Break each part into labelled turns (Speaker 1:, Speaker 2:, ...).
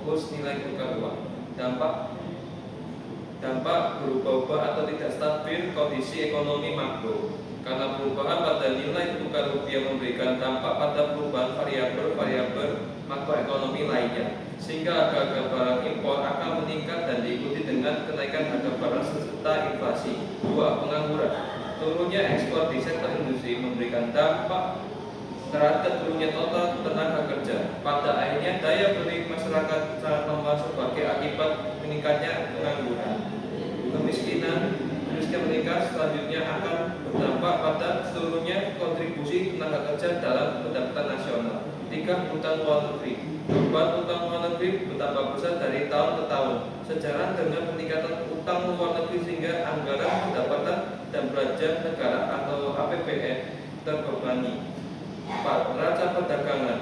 Speaker 1: kurs nilai tukar uang. Dampak berubah-ubah atau tidak stabil kondisi ekonomi makro. Karena perubahan pada nilai tukar rupiah memberikan dampak pada perubahan variabel makroekonomi lainnya, sehingga harga barang impor akan meningkat dan diikuti dengan kenaikan harga barang serta inflasi. 2. Pengangguran. Turunnya ekspor di sektor industri memberikan dampak terhadap turunnya total tenaga kerja. Pada akhirnya daya beli masyarakat sangat lemah sebagai akibat meningkatnya pengangguran. Kemiskinan meningkat selanjutnya akan berdampak pada turunnya kontribusi tenaga kerja dalam pendapatan nasional. 3. Utang luar negeri. Beban utang luar negeri bertambah besar dari tahun ke tahun. Sejalan dengan peningkatan utang luar negeri sehingga anggaran pendapatan dan belanja negara atau APBN terbebani. 4. Neraca perdagangan.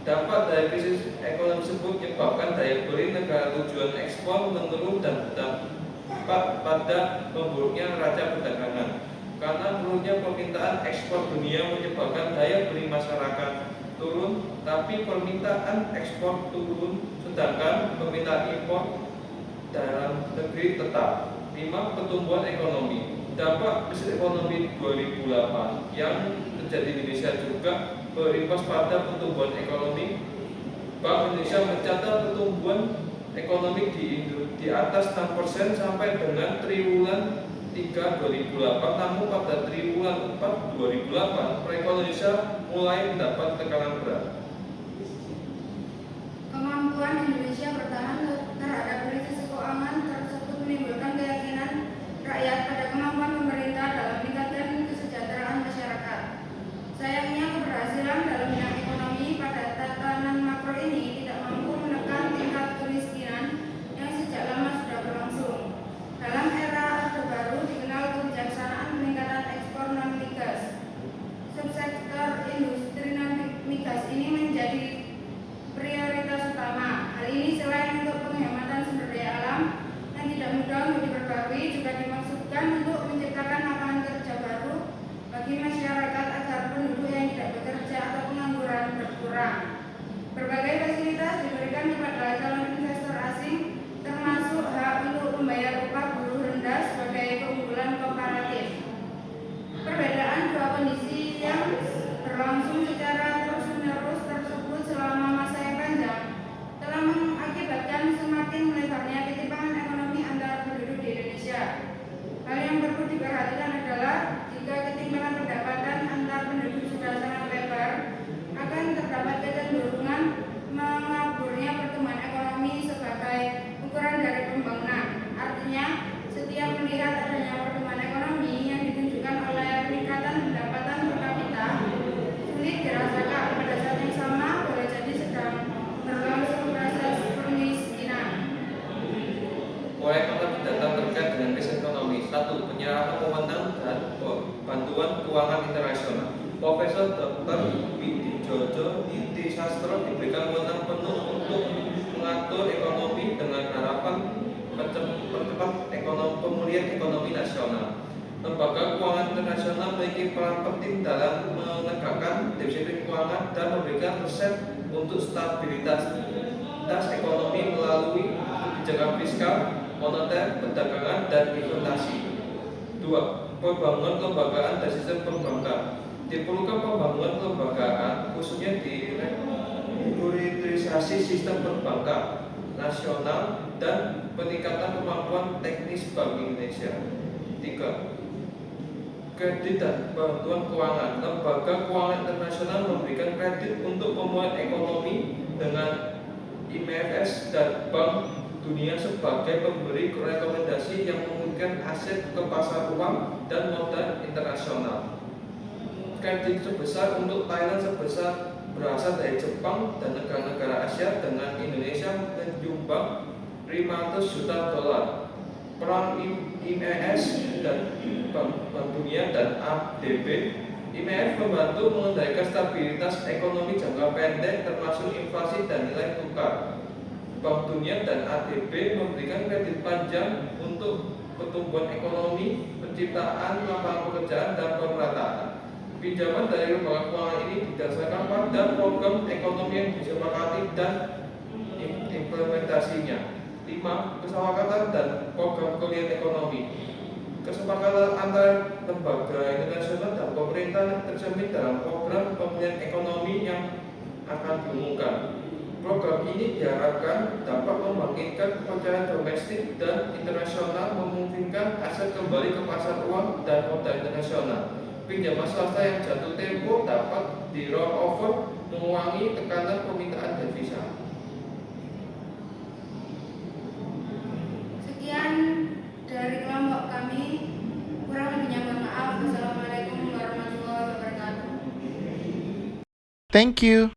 Speaker 1: Dampak dari krisis ekonomi tersebut menyebabkan daya beli negara tujuan ekspor menurun dan berdampak pada memburuknya neraca perdagangan. Karena menurunnya permintaan ekspor dunia menyebabkan daya beli masyarakat turun, tapi permintaan ekspor turun, sedangkan permintaan impor dalam negeri tetap. 5. Pertumbuhan ekonomi. Dampak krisis ekonomi 2008 yang terjadi di Indonesia juga berimbas pada pertumbuhan ekonomi. Bank Indonesia mencatat pertumbuhan ekonomi di atas 6% sampai dengan triwulan 3 2008, namun pada triwulan 4 2008 perekonomian Indonesia mulai mendapat tekanan berat.
Speaker 2: Kemampuan Indonesia bertahan terhadap krisis keuangan tersebut menimbulkan keyakinan rakyat pada kemampuan pemerintah dalam meningkatkan kesejahteraan masyarakat. Sayangnya keberhasilan dalam bidang ekonomi pada tatanan makro ini tidak mampu menekan tingkat kemiskinan yang sejak lama sudah berlangsung. Dalam era Orde Baru dikenal kebijaksanaan peningkatan ekspor non-migas. Subsektor industri non-migas ini menjadi prioritas utama. Hal ini selain untuk penghematan sumber daya alam yang tidak mudah untuk diperbarui, juga dimaksudkan untuk menciptakan lapangan kerja baru bagi masyarakat agar penduduk yang tidak bekerja atau pengangguran berkurang. Berbagai fasilitas diberikan kepada calon investor asing, termasuk hak untuk membayar upah buruh rendah sebagai keunggulan komparatif. Perbedaan dua kondisi yang berlangsung secara terus-menerus tersebut selama masa yang panjang telah mengakibatkan semakin melebarnya ketimpangan ekonomi antar penduduk di Indonesia. Hal yang perlu diperhatikan adalah jika ketimpangan pendapatan antar penduduk sudah sangat lebar, akan terdapat kecenderungan mengaburnya pertumbuhan ekonomi sebagai ukuran dari pembangunan. Artinya, setiap melihat adanya pertumbuhan ekonomi yang ditunjukkan oleh peningkatan pendapatan per kapita, sulit dirasakan pada saat yang sama boleh jadi sedang berlangsung proses kemiskinan.
Speaker 1: Proyek datang terkait dengan krisis ekonomi. 1. Penyerahan wewenang dan bantuan keuangan internasional. Profesor Dr. Widijojo Nitisastro diberikan wewenang penuh untuk mengatur ekonomi dengan harapan mempercepat pemulihan ekonomi nasional. Lembaga keuangan internasional memiliki peran penting dalam menegakkan disiplin keuangan dan memberikan resep untuk stabilitas ekonomi melalui kebijakan fiskal, moneter, perdagangan, dan investasi. 2. Pembangunan kelembagaan dan sistem perbankan. Diperlukan pembangunan kelembagaan khususnya di restrukturisasi sistem perbankan nasional dan peningkatan kemampuan teknis Bank Indonesia. 3. Kredit dan bantuan keuangan. Lembaga keuangan internasional memberikan kredit untuk pemulihan ekonomi dengan IMF dan Bank Dunia sebagai pemberi rekomendasi yang memungkinkan aset ke pasar uang dan modal internasional. Kredit sebesar untuk Thailand berasal dari Jepang dan negara-negara Asia, dengan Indonesia menyumbang 500 juta dolar. Peran IMF dan Bank Dunia dan ADB. IMF membantu mengendalikan stabilitas ekonomi jangka pendek termasuk inflasi dan nilai tukar. Bank Dunia dan ADB memberikan kredit panjang untuk pertumbuhan ekonomi, penciptaan lapangan pekerjaan, dan pemerataan. Pinjaman dari lembaga keuangan ini didasarkan pada program ekonomi yang disepakati dan implementasi implementasinya. 5. Kesepakatan dan program kuliah ekonomi. Kesepakatan antara lembaga internasional dan pemerintah tercermin dalam program pemulihan ekonomi yang akan diumumkan. Program ini diharapkan dapat membangkitkan kepercayaan domestik dan internasional, memungkinkan aset kembali ke pasar uang dan modal internasional. Pinjaman swasta yang jatuh tempo dapat di roll over, mengurangi tekanan permintaan devisa.
Speaker 2: Sekian dari kelompok kami. Kurang lebihnya mohon maaf. Wassalamualaikum warahmatullahi wabarakatuh.
Speaker 3: Thank you.